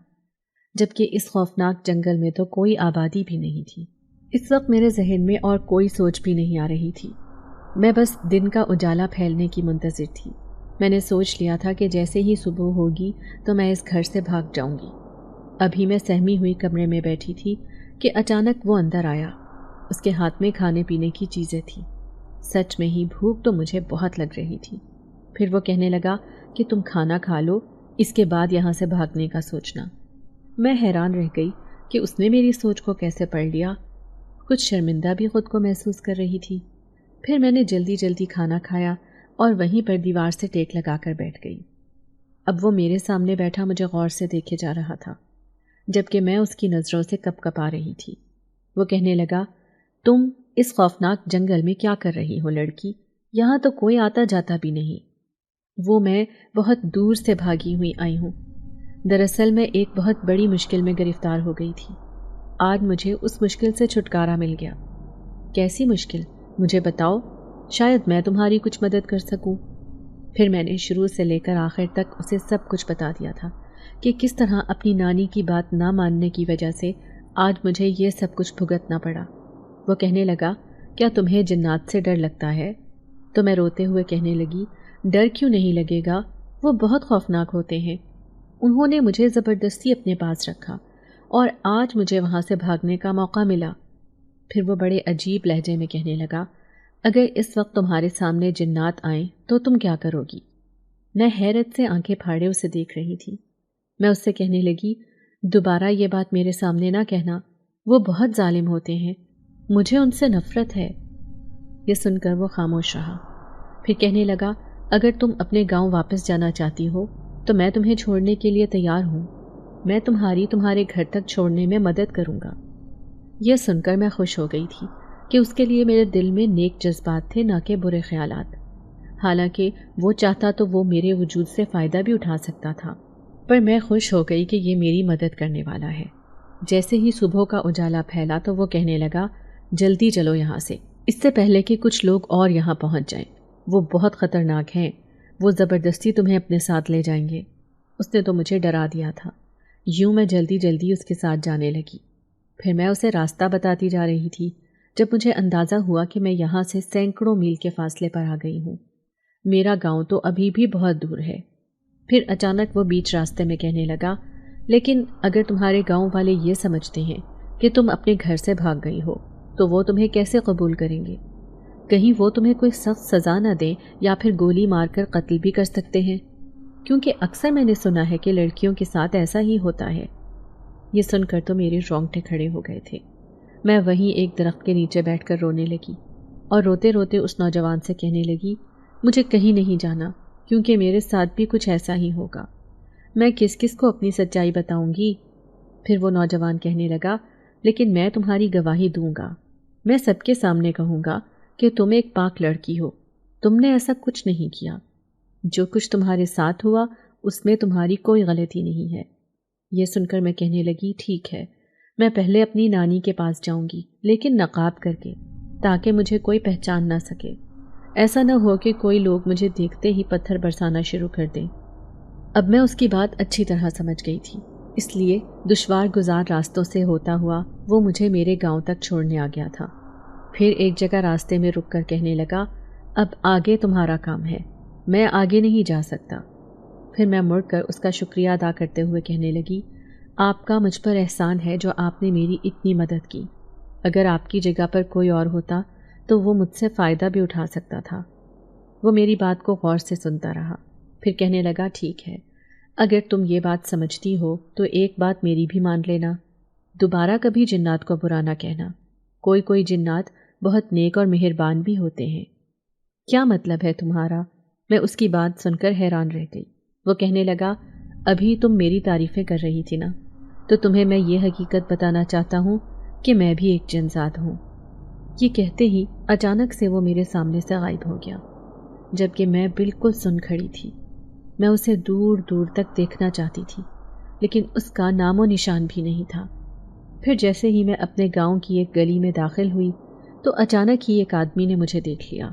جبکہ اس خوفناک جنگل میں تو کوئی آبادی بھی نہیں تھی۔ اس وقت میرے ذہن میں اور کوئی سوچ بھی نہیں آ رہی تھی، میں بس دن کا اجالا پھیلنے کی منتظر تھی۔ میں نے سوچ لیا تھا کہ جیسے ہی صبح ہوگی تو میں اس گھر سے بھاگ جاؤں گی۔ ابھی میں سہمی ہوئی کمرے میں بیٹھی تھی کہ اچانک وہ اندر آیا۔ اس کے ہاتھ میں کھانے پینے کی چیزیں تھیں۔ سچ میں ہی بھوک تو مجھے بہت لگ رہی تھی۔ پھر وہ کہنے لگا کہ تم کھانا کھا لو، اس کے بعد یہاں سے بھاگنے کا سوچنا۔ میں حیران رہ گئی کہ اس نے میری سوچ کو کیسے پڑھ لیا۔ کچھ شرمندہ بھی خود کو محسوس کر رہی تھی۔ پھر میں نے جلدی جلدی کھانا کھایا اور وہیں پر دیوار سے ٹیک لگا کر بیٹھ گئی۔ اب وہ میرے سامنے بیٹھا مجھے غور سے دیکھے جا رہا تھا، جبکہ میں اس کی نظروں سے کپ کپا رہی تھی۔ وہ کہنے لگا، تم اس خوفناک جنگل میں کیا کر رہی ہو لڑکی؟ یہاں تو کوئی آتا جاتا بھی نہیں۔ وہ میں بہت دور سے بھاگی ہوئی آئی ہوں۔ دراصل میں ایک بہت بڑی مشکل میں گرفتار ہو گئی تھی۔ آج مجھے اس مشکل سے چھٹکارا مل گیا۔ کیسی مشکل؟ مجھے بتاؤ، شاید میں تمہاری کچھ مدد کر سکوں۔ پھر میں نے شروع سے لے کر آخر تک اسے سب کچھ بتا دیا تھا کہ کس طرح اپنی نانی کی بات نہ ماننے کی وجہ سے آج مجھے یہ سب کچھ بھگتنا پڑا۔ وہ کہنے لگا، کیا تمہیں جنات سے ڈر لگتا ہے؟ تو میں روتے ہوئے کہنے لگی، ڈر کیوں نہیں لگے گا، وہ بہت خوفناک ہوتے ہیں۔ انہوں نے مجھے زبردستی اپنے پاس رکھا اور آج مجھے وہاں سے بھاگنے کا موقع ملا۔ پھر وہ بڑے عجیب لہجے میں کہنے لگا، اگر اس وقت تمہارے سامنے جنات آئیں تو تم کیا کرو گی؟ میں حیرت سے آنکھیں پھاڑے اسے دیکھ رہی تھی۔ میں اس سے کہنے لگی، دوبارہ یہ بات میرے سامنے نہ کہنا، وہ بہت ظالم ہوتے ہیں، مجھے ان سے نفرت ہے۔ یہ سن کر وہ خاموش رہا۔ پھر کہنے لگا، اگر تم اپنے گاؤں واپس جانا چاہتی ہو تو میں تمہیں چھوڑنے کے لیے تیار ہوں، میں تمہارے گھر تک چھوڑنے میں مدد کروں گا۔ یہ سن کر میں خوش ہو گئی تھی کہ اس کے لیے میرے دل میں نیک جذبات تھے، نہ کہ برے خیالات۔ حالانکہ وہ چاہتا تو وہ میرے وجود سے فائدہ بھی اٹھا سکتا تھا، پر میں خوش ہو گئی کہ یہ میری مدد کرنے والا ہے۔ جیسے ہی صبح کا اجالا پھیلا تو وہ کہنے لگا، جلدی چلو یہاں سے، اس سے پہلے کہ کچھ لوگ اور یہاں پہنچ جائیں، وہ بہت خطرناک ہیں، وہ زبردستی تمہیں اپنے ساتھ لے جائیں گے۔ اس نے تو مجھے ڈرا دیا تھا۔ یوں میں جلدی جلدی اس کے ساتھ جانے لگی۔ پھر میں اسے راستہ بتاتی جا رہی تھی جب مجھے اندازہ ہوا کہ میں یہاں سے سینکڑوں میل کے فاصلے پر آ گئی ہوں، میرا گاؤں تو ابھی بھی بہت دور ہے۔ پھر اچانک وہ بیچ راستے میں کہنے لگا، لیکن اگر تمہارے گاؤں والے یہ سمجھتے ہیں کہ تم اپنے گھر سے بھاگ گئی ہو تو وہ تمہیں کیسے قبول کریں گے؟ کہیں وہ تمہیں کوئی سخت سزا نہ دیں یا پھر گولی مار کر قتل بھی کر سکتے ہیں، کیونکہ اکثر میں نے سنا ہے کہ لڑکیوں کے ساتھ ایسا ہی ہوتا ہے۔ یہ سن کر تو میرے رونگٹے کھڑے ہو گئے تھے۔ میں وہیں ایک درخت کے نیچے بیٹھ کر رونے لگی اور روتے روتے اس نوجوان سے کہنے لگی، مجھے کہیں نہیں جانا کیونکہ میرے ساتھ بھی کچھ ایسا ہی ہوگا، میں کس کس کو اپنی سچائی بتاؤں گی؟ پھر وہ نوجوان کہنے لگا، لیکن میں تمہاری گواہی دوں گا، میں سب کے سامنے کہوں گا کہ تم ایک پاک لڑکی ہو، تم نے ایسا کچھ نہیں کیا، جو کچھ تمہارے ساتھ ہوا اس میں تمہاری کوئی غلطی نہیں ہے۔ یہ سن کر میں کہنے لگی، ٹھیک ہے، میں پہلے اپنی نانی کے پاس جاؤں گی، لیکن نقاب کر کے، تاکہ مجھے کوئی پہچان نہ سکے۔ ایسا نہ ہو کہ کوئی لوگ مجھے دیکھتے ہی پتھر برسانا شروع کر دیں۔ اب میں اس کی بات اچھی طرح سمجھ گئی تھی، اس لیے دشوار گزار راستوں سے ہوتا ہوا وہ مجھے میرے گاؤں تک چھوڑنے آ گیا تھا۔ پھر ایک جگہ راستے میں رک کر کہنے لگا، اب آگے تمہارا کام ہے، میں آگے نہیں جا سکتا۔ پھر میں مڑ کر اس کا شکریہ ادا کرتے ہوئے کہنے لگی، آپ کا مجھ پر احسان ہے جو آپ نے میری اتنی مدد کی۔ اگر آپ کی جگہ پر کوئی اور ہوتا تو وہ مجھ سے فائدہ بھی اٹھا سکتا تھا۔ وہ میری بات کو غور سے سنتا رہا، پھر کہنے لگا، ٹھیک ہے، اگر تم یہ بات سمجھتی ہو تو ایک بات میری بھی مان لینا، دوبارہ کبھی جنات کو برا نہ کہنا۔ کوئی جنات بہت نیک اور مہربان بھی ہوتے ہیں۔ کیا مطلب ہے تمہارا؟ میں اس کی بات سن کر حیران رہ گئی۔ وہ کہنے لگا، ابھی تم میری تعریفیں کر رہی تھی نا، تو تمہیں میں یہ حقیقت بتانا چاہتا ہوں کہ میں بھی ایک جن ذات ہوں۔ یہ کہتے ہی اچانک سے وہ میرے سامنے سے غائب ہو گیا، جبکہ میں بالکل سن کھڑی تھی۔ میں اسے دور دور تک دیکھنا چاہتی تھی، لیکن اس کا نام و نشان بھی نہیں تھا۔ پھر جیسے ہی میں اپنے گاؤں کی ایک گلی میں داخل ہوئی تو اچانک ہی ایک آدمی نے مجھے دیکھ لیا۔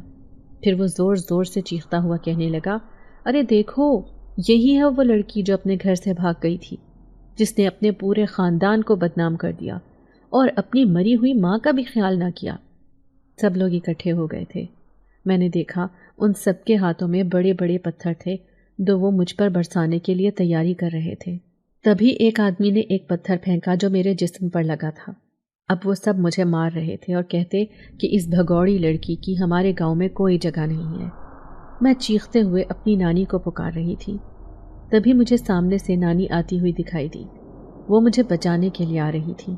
پھر وہ زور زور سے چیختا ہوا کہنے لگا، ارے دیکھو، یہی ہے وہ لڑکی جو اپنے گھر سے بھاگ گئی تھی، جس نے اپنے پورے خاندان کو بدنام کر دیا اور اپنی مری ہوئی ماں کا بھی خیال نہ کیا۔ سب لوگ اکٹھے ہو گئے تھے۔ میں نے دیکھا ان سب کے ہاتھوں میں بڑے بڑے پتھر تھے جو وہ مجھ پر برسانے کے لیے تیاری کر رہے تھے۔ تبھی ایک آدمی نے ایک پتھر پھینکا جو میرے جسم پر لگا تھا۔ اب وہ سب مجھے مار رہے تھے اور کہتے کہ اس بھگوڑی لڑکی کی ہمارے گاؤں میں کوئی جگہ نہیں ہے۔ میں چیختے ہوئے اپنی نانی کو پکار رہی تھی۔ تبھی مجھے سامنے سے نانی آتی ہوئی دکھائی دی۔ وہ مجھے بچانے کے لیے آ رہی تھی۔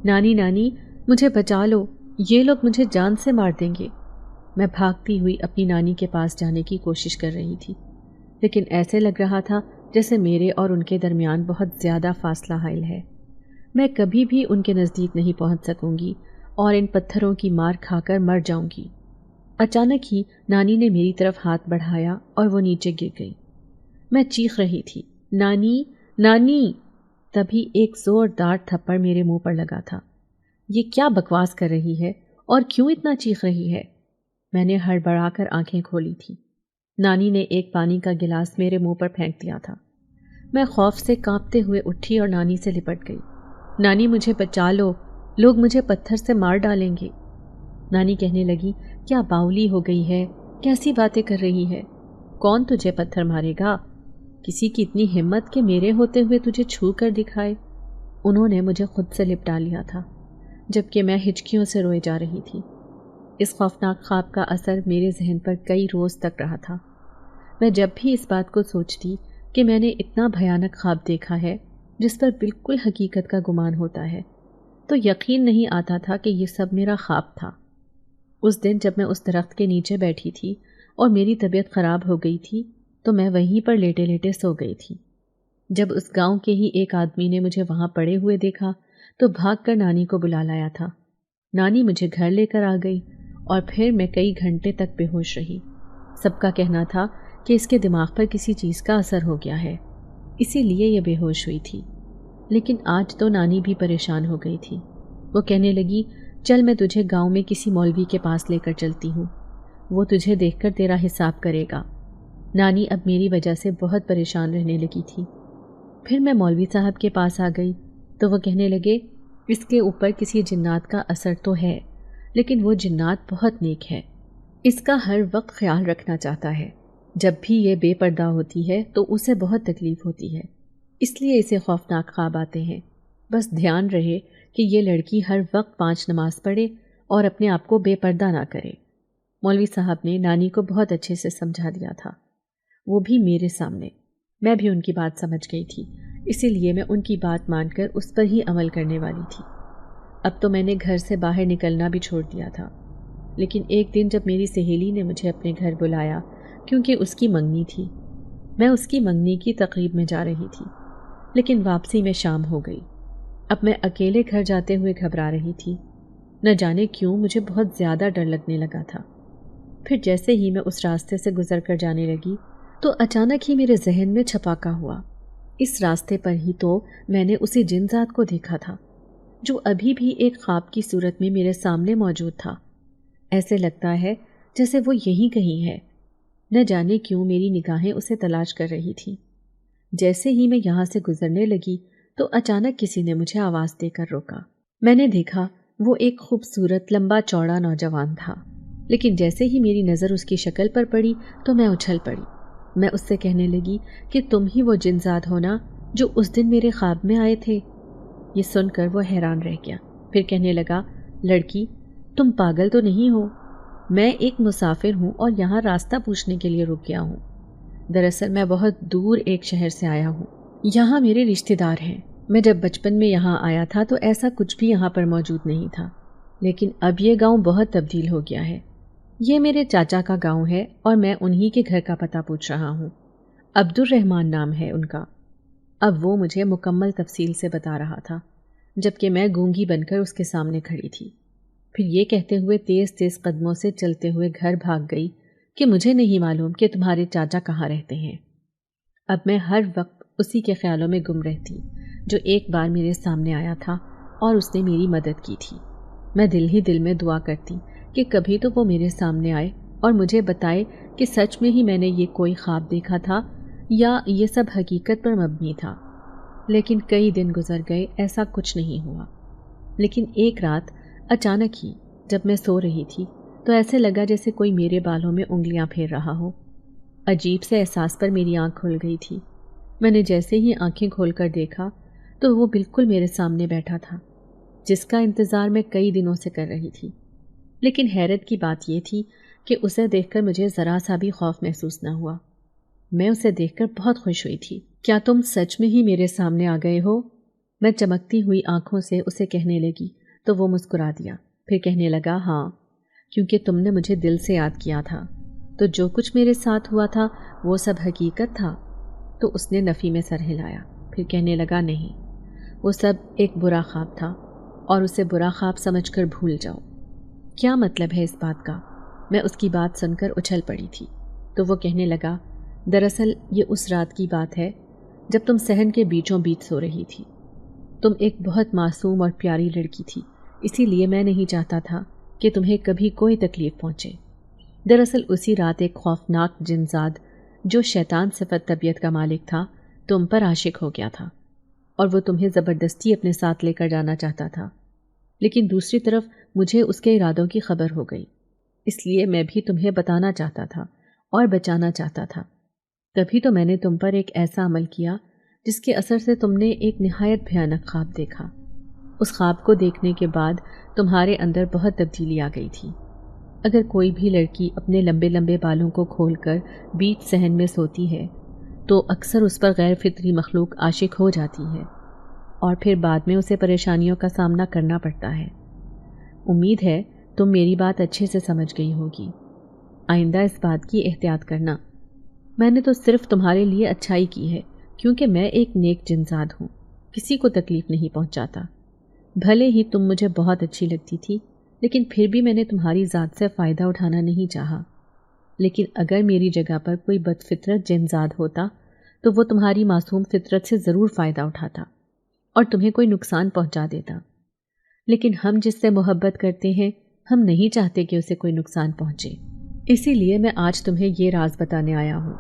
نانی نانی، مجھے بچا لو، یہ لوگ مجھے جان سے مار دیں گے۔ میں بھاگتی ہوئی اپنی نانی کے پاس جانے کی کوشش کر رہی تھی، لیکن ایسے لگ رہا تھا جیسے میرے اور ان کے درمیان بہت زیادہ فاصلہ حائل ہے۔ میں کبھی بھی ان کے نزدیک نہیں پہنچ سکوں گی اور ان پتھروں کی مار کھا کر مر جاؤں گی۔ اچانک ہی نانی نے میری طرف ہاتھ بڑھایا اور وہ نیچے گر گئی۔ میں چیخ رہی تھی، نانی نانی! تبھی ایک زوردار تھپڑ میرے منہ پر لگا تھا۔ یہ کیا بکواس کر رہی ہے اور کیوں اتنا چیخ رہی ہے؟ میں نے ہڑبڑا کر آنکھیں کھولی تھی۔ نانی نے ایک پانی کا گلاس میرے منہ پر پھینک دیا تھا۔ میں خوف سے کانپتے ہوئے اٹھی اور نانی سے لپٹ گئی۔ نانی مجھے بچا لو، لوگ مجھے پتھر سے مار ڈالیں گے۔ نانی کہنے لگی، کیا باولی ہو گئی ہے، کیسی باتیں کر رہی ہے؟ کون تجھے پتھر مارے گا؟ کسی کی اتنی ہمت کہ میرے ہوتے ہوئے تجھے چھو کر دکھائے؟ انہوں نے مجھے خود سے لپٹا لیا تھا، جبکہ میں ہچکیوں سے روئے جا رہی تھی۔ اس خوفناک خواب کا اثر میرے ذہن پر کئی روز تک رہا تھا۔ میں جب بھی اس بات کو سوچتی کہ میں نے اتنا بھیانک خواب دیکھا ہے جس پر بالکل حقیقت کا گمان ہوتا ہے، تو یقین نہیں آتا تھا کہ یہ سب میرا خواب تھا۔ اس دن جب میں اس درخت کے نیچے بیٹھی تھی اور میری طبیعت خراب ہو گئی تھی تو میں وہیں پر لیٹے لیٹے سو گئی تھی۔ جب اس گاؤں کے ہی ایک آدمی نے مجھے وہاں پڑے ہوئے دیکھا تو بھاگ کر نانی کو بلا لایا تھا۔ نانی مجھے گھر لے کر آ گئی اور پھر میں کئی گھنٹے تک بے ہوش رہی۔ سب کا کہنا تھا کہ اس کے دماغ پر کسی چیز کا اثر ہو گیا ہے، اسی لیے یہ بے ہوش ہوئی تھی۔ لیکن آج تو نانی بھی پریشان ہو گئی تھی۔ وہ کہنے لگی، چل میں تجھے گاؤں میں کسی مولوی کے پاس لے کر چلتی ہوں، وہ تجھے دیکھ کر تیرا حساب کرے گا۔ نانی اب میری وجہ سے بہت پریشان رہنے لگی تھی۔ پھر میں مولوی صاحب کے پاس آ گئی تو وہ کہنے لگے، اس کے اوپر کسی جنات کا اثر تو ہے، لیکن وہ جنات بہت نیک ہے، اس کا ہر وقت خیال رکھنا چاہتا ہے۔ جب بھی یہ بے پردہ ہوتی ہے تو اسے بہت تکلیف ہوتی ہے، اس لیے اسے خوفناک خواب آتے ہیں۔ بس دھیان رہے کہ یہ لڑکی ہر وقت 5 نماز پڑھے اور اپنے آپ کو بے پردہ نہ کرے۔ مولوی صاحب نے نانی کو بہت اچھے سے سمجھا دیا تھا، وہ بھی میرے سامنے۔ میں بھی ان کی بات سمجھ گئی تھی، اسی لیے میں ان کی بات مان کر اس پر ہی عمل کرنے والی تھی۔ اب تو میں نے گھر سے باہر نکلنا بھی چھوڑ دیا تھا، لیکن ایک دن جب میری سہیلی نے مجھے اپنے گھر بلایا کیونکہ اس کی منگنی تھی، میں اس کی منگنی کی تقریب میں جا رہی تھی، لیکن واپسی میں شام ہو گئی۔ اب میں اکیلے گھر جاتے ہوئے گھبرا رہی تھی، نہ جانے کیوں مجھے بہت زیادہ ڈر لگنے لگا تھا۔ پھر جیسے ہی میں اس راستے سے گزر کر جانے لگی تو اچانک ہی میرے ذہن میں چھپاکا ہوا۔ اس راستے پر ہی تو میں نے اسی جن ذات کو دیکھا تھا جو ابھی بھی ایک خواب کی صورت میں میرے سامنے موجود تھا۔ ایسے لگتا ہے جیسے وہ یہیں کہیں ہے۔ نہ جانے کیوں میری نگاہیں اسے تلاش کر رہی تھیں۔ جیسے ہی میں یہاں سے گزرنے لگی تو اچانک کسی نے مجھے آواز دے کر روکا۔ میں نے دیکھا وہ ایک خوبصورت لمبا چوڑا نوجوان تھا، لیکن جیسے ہی میری نظر اس کی شکل پر پڑی تو میں اچھل پڑی۔ میں اس سے کہنے لگی کہ تم ہی وہ جنزاد ہو نا جو اس دن میرے خواب میں آئے تھے۔ یہ سن کر وہ حیران رہ گیا، پھر کہنے لگا، لڑکی تم پاگل تو نہیں ہو؟ میں ایک مسافر ہوں اور یہاں راستہ پوچھنے کے لیے رک گیا ہوں۔ دراصل میں بہت دور ایک شہر سے آیا ہوں، یہاں میرے رشتہ دار ہیں۔ میں جب بچپن میں یہاں آیا تھا تو ایسا کچھ بھی یہاں پر موجود نہیں تھا، لیکن اب یہ گاؤں بہت تبدیل ہو گیا ہے۔ یہ میرے چاچا کا گاؤں ہے اور میں انہی کے گھر کا پتہ پوچھ رہا ہوں۔ عبد الرحمن نام ہے ان کا۔ اب وہ مجھے مکمل تفصیل سے بتا رہا تھا، جبکہ میں گونگی بن کر اس کے سامنے کھڑی تھی۔ پھر یہ کہتے ہوئے تیز تیز قدموں سے چلتے ہوئے گھر بھاگ گئی کہ مجھے نہیں معلوم کہ تمہارے چاچا کہاں رہتے ہیں۔ اب میں ہر وقت اسی کے خیالوں میں گم رہتی جو ایک بار میرے سامنے آیا تھا اور اس نے میری مدد کی تھی۔ میں دل ہی دل میں دعا کرتی کہ کبھی تو وہ میرے سامنے آئے اور مجھے بتائے کہ سچ میں ہی میں نے یہ کوئی خواب دیکھا تھا یا یہ سب حقیقت پر مبنی تھا۔ لیکن کئی دن گزر گئے، ایسا کچھ نہیں ہوا۔ لیکن ایک رات اچانک ہی جب میں سو رہی تھی تو ایسے لگا جیسے کوئی میرے بالوں میں انگلیاں پھیر رہا ہو۔ عجیب سے احساس پر میری آنکھ کھل گئی تھی۔ میں نے جیسے ہی آنکھیں کھول کر دیکھا تو وہ بالکل میرے سامنے بیٹھا تھا، جس کا انتظار میں کئی دنوں سے کر رہی تھی۔ لیکن حیرت کی بات یہ تھی کہ اسے دیکھ کر مجھے ذرا سا بھی خوف محسوس نہ ہوا۔ میں اسے دیکھ کر بہت خوش ہوئی تھی۔ کیا تم سچ میں ہی میرے سامنے آ گئے ہو؟ میں چمکتی ہوئی آنکھوں سے اسے کہنے لگی تو وہ مسکرا دیا، پھر کہنے لگا، ہاں، کیونکہ تم نے مجھے دل سے یاد کیا تھا، تو جو کچھ میرے ساتھ ہوا تھا وہ سب حقیقت تھا؟ تو اس نے نفی میں سر ہلایا، پھر کہنے لگا، نہیں، وہ سب ایک برا خواب تھا اور اسے برا خواب سمجھ کر بھول جاؤ۔ کیا مطلب ہے اس بات کا؟ میں اس کی بات سن کر اچھل پڑی تھی تو وہ کہنے لگا، دراصل یہ اس رات کی بات ہے جب تم صحن کے بیچوں بیچ سو رہی تھی۔ تم ایک بہت معصوم اور پیاری لڑکی تھی، اسی لیے میں نہیں چاہتا تھا کہ تمہیں کبھی کوئی تکلیف پہنچے۔ دراصل اسی رات ایک خوفناک جنزاد جو شیطان صفت طبیعت کا مالک تھا تم پر عاشق ہو گیا تھا اور وہ تمہیں زبردستی اپنے ساتھ لے کر جانا چاہتا تھا، لیکن دوسری طرف مجھے اس کے ارادوں کی خبر ہو گئی، اس لیے میں بھی تمہیں بتانا چاہتا تھا اور بچانا چاہتا تھا۔ تبھی تو میں نے تم پر ایک ایسا عمل کیا جس کے اثر سے تم نے ایک نہایت بھیانک خواب دیکھا۔ اس خواب کو دیکھنے کے بعد تمہارے اندر بہت تبدیلی آ گئی تھی۔ اگر کوئی بھی لڑکی اپنے لمبے لمبے بالوں کو کھول کر بیچ صحن میں سوتی ہے تو اکثر اس پر غیر فطری مخلوق عاشق ہو جاتی ہے اور پھر بعد میں اسے پریشانیوں کا سامنا کرنا پڑتا ہے۔ امید ہے تم میری بات اچھے سے سمجھ گئی ہوگی۔ آئندہ اس بات کی احتیاط کرنا۔ میں نے تو صرف تمہارے لیے اچھائی کی ہے، کیونکہ میں ایک نیک جنزاد ہوں، کسی کو تکلیف نہیں پہنچاتا۔ بھلے ہی تم مجھے بہت اچھی لگتی تھی، لیکن پھر بھی میں نے تمہاری ذات سے فائدہ اٹھانا نہیں چاہا۔ لیکن اگر میری جگہ پر کوئی بد فطرت جنزاد ہوتا تو وہ تمہاری معصوم فطرت سے ضرور فائدہ اٹھاتا اور تمہیں کوئی نقصان پہنچا دیتا۔ لیکن ہم جس سے محبت کرتے ہیں، ہم نہیں چاہتے کہ اسے کوئی نقصان پہنچے، اسی لیے میں آج تمہیں یہ راز بتانے آیا ہوں۔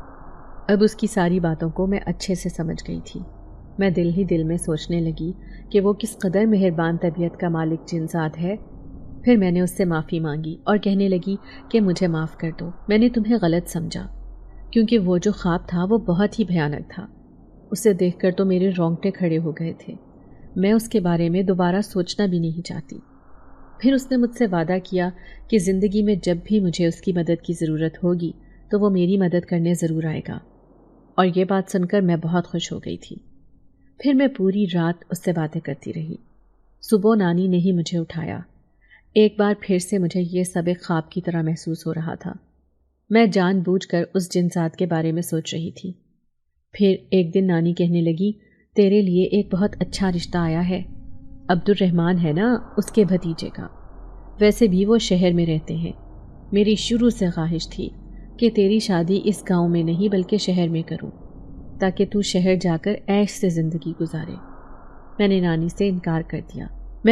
اب اس کی ساری باتوں کو میں اچھے سے سمجھ گئی تھی۔ میں دل ہی دل میں سوچنے لگی کہ وہ کس قدر مہربان طبیعت کا مالک جنزاد ہے۔ پھر میں نے اس سے معافی مانگی اور کہنے لگی کہ مجھے معاف کر دو، میں نے تمہیں غلط سمجھا، کیونکہ وہ جو خواب تھا وہ بہت ہی بھیانک تھا۔ اسے دیکھ کر تو میرے رونگٹے کھڑے ہو گئے تھے۔ میں اس کے بارے میں دوبارہ سوچنا بھی نہیں چاہتی۔ پھر اس نے مجھ سے وعدہ کیا کہ زندگی میں جب بھی مجھے اس کی مدد کی ضرورت ہوگی تو وہ میری مدد کرنے ضرور آئے گا، اور یہ بات سن کر میں بہت خوش ہو گئی تھی۔ پھر میں پوری رات اس سے باتیں کرتی رہی۔ صبح نانی نے ہی مجھے اٹھایا۔ ایک بار پھر سے مجھے یہ سب ایک خواب کی طرح محسوس ہو رہا تھا۔ میں جان بوجھ کر اس جنزاد کے بارے میں سوچ رہی تھی۔ پھر ایک دن نانی کہنے لگی، تیرے لیے ایک بہت اچھا رشتہ آیا ہے، عبد الرحمن ہے نا، اس کے بھتیجے کا۔ ویسے بھی وہ شہر میں رہتے ہیں۔ میری شروع سے خواہش تھی کہ تیری شادی اس گاؤں میں نہیں بلکہ شہر میں کروں، تاکہ تو شہر جا کر عیش سے زندگی گزارے۔ میں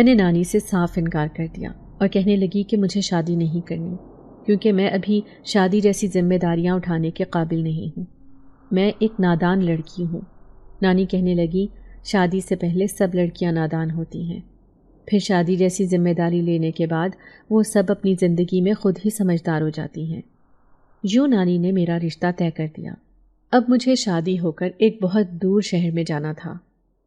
نے نانی سے صاف انکار کر دیا۔ اور کہنے لگی کہ مجھے شادی نہیں کرنی کیونکہ میں ابھی شادی جیسی ذمہ داریاں اٹھانے کے قابل نہیں ہوں، میں ایک نادان لڑکی ہوں۔ نانی کہنے لگی شادی سے پہلے سب لڑکیاں نادان ہوتی ہیں، پھر شادی جیسی ذمہ داری لینے کے بعد وہ سب اپنی زندگی میں خود ہی سمجھدار ہو جاتی ہیں۔ یوں نانی نے میرا رشتہ طے کر دیا۔ اب مجھے شادی ہو کر ایک بہت دور شہر میں جانا تھا۔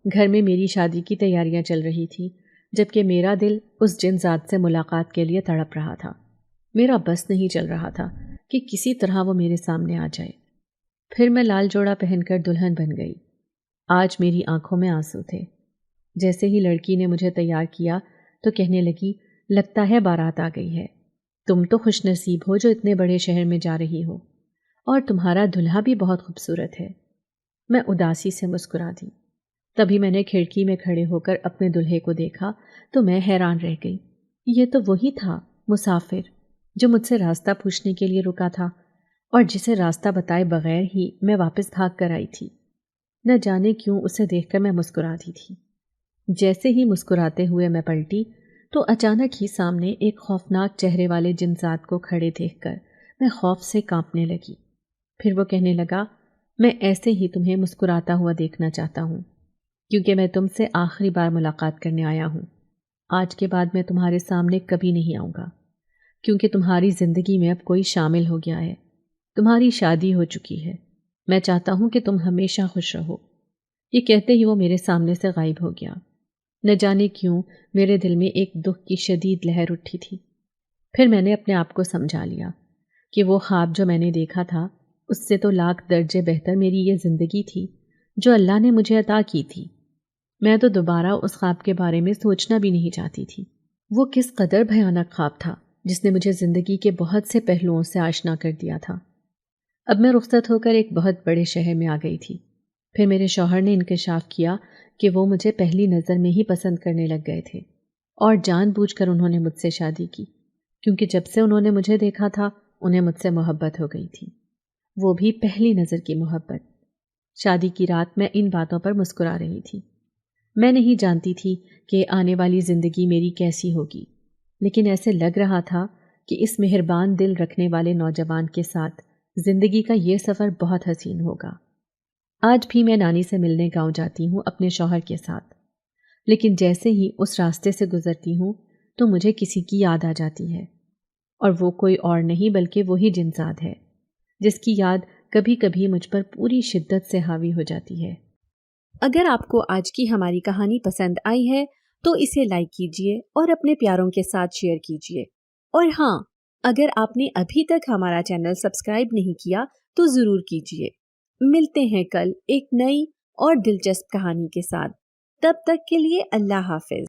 گھر میں میری شادی کی تیاریاں چل رہی تھیں، جبکہ میرا دل اس جن ذات سے ملاقات کے لیے تڑپ رہا تھا۔ میرا بس نہیں چل رہا تھا کہ کسی طرح وہ میرے سامنے آ جائے۔ پھر میں لال جوڑا پہن کر دلہن بن گئی۔ آج میری آنکھوں میں آنسو تھے۔ جیسے ہی لڑکی نے مجھے تیار کیا تو کہنے لگی لگتا ہے بارات آ گئی ہے، تم تو خوش نصیب ہو جو اتنے بڑے شہر میں جا رہی ہو، اور تمہارا دلہا بھی بہت خوبصورت ہے۔ میں اداسی سے مسکرا دی۔ تبھی میں نے کھڑکی میں کھڑے ہو کر اپنے دلہے کو دیکھا تو میں حیران رہ گئی۔ یہ تو وہی تھا مسافر جو مجھ سے راستہ پوچھنے کے لیے رکا تھا اور جسے راستہ بتائے بغیر ہی میں واپس بھاگ کر آئی تھی۔ نہ جانے کیوں اسے دیکھ کر میں مسکرا دی تھی۔ جیسے ہی مسکراتے ہوئے میں پلٹی تو اچانک ہی سامنے ایک خوفناک چہرے والے جنسات کو کھڑے دیکھ کر میں خوف سے کانپنے لگی۔ پھر وہ کہنے لگا میں ایسے ہی تمہیں مسکراتا ہوا دیکھنا چاہتا ہوں کیونکہ میں تم سے آخری بار ملاقات کرنے آیا ہوں۔ آج کے بعد میں تمہارے سامنے کبھی نہیں آؤں گا کیونکہ تمہاری زندگی میں اب کوئی شامل ہو گیا ہے، تمہاری شادی ہو چکی ہے، میں چاہتا ہوں کہ تم ہمیشہ خوش رہو۔ یہ کہتے ہی وہ میرے سامنے سے غائب ہو گیا۔ نہ جانے کیوں میرے دل میں ایک دکھ کی شدید لہر اٹھی تھی۔ پھر میں نے اپنے آپ کو سمجھا لیا کہ وہ خواب جو میں نے دیکھا تھا اس سے تو لاکھ درجے بہتر میری یہ زندگی تھی جو اللہ نے مجھے عطا کی تھی۔ میں تو دوبارہ اس خواب کے بارے میں سوچنا بھی نہیں چاہتی تھی۔ وہ کس قدر بھیانک خواب تھا جس نے مجھے زندگی کے بہت سے پہلوؤں سے آشنا کر دیا تھا۔ اب میں رخصت ہو کر ایک بہت بڑے شہر میں آ گئی تھی۔ پھر میرے شوہر نے انکشاف کیا کہ وہ مجھے پہلی نظر میں ہی پسند کرنے لگ گئے تھے اور جان بوجھ کر انہوں نے مجھ سے شادی کی کیونکہ جب سے انہوں نے مجھے دیکھا تھا انہیں مجھ سے محبت ہو گئی تھی، وہ بھی پہلی نظر کی محبت۔ شادی کی رات میں ان باتوں پر مسکرا رہی تھی۔ میں نہیں جانتی تھی کہ آنے والی زندگی میری کیسی ہوگی، لیکن ایسے لگ رہا تھا کہ اس مہربان دل رکھنے والے نوجوان کے ساتھ زندگی کا یہ سفر بہت حسین ہوگا۔ آج بھی میں نانی سے ملنے گاؤں جاتی ہوں اپنے شوہر کے ساتھ، لیکن جیسے ہی اس راستے سے گزرتی ہوں تو مجھے کسی کی یاد آ جاتی ہے، اور وہ کوئی اور نہیں بلکہ وہی جنزاد ہے جس کی یاد کبھی کبھی مجھ پر پوری شدت سے حاوی ہو جاتی ہے۔ اگر آپ کو آج کی ہماری کہانی پسند آئی ہے تو اسے لائک کیجیے اور اپنے پیاروں کے ساتھ شیئر کیجیے، اور ہاں، اگر آپ نے ابھی تک ہمارا چینل سبسکرائب نہیں کیا تو ضرور کیجیے۔ ملتے ہیں کل ایک نئی اور دلچسپ کہانی کے ساتھ، تب تک کے لیے اللہ حافظ۔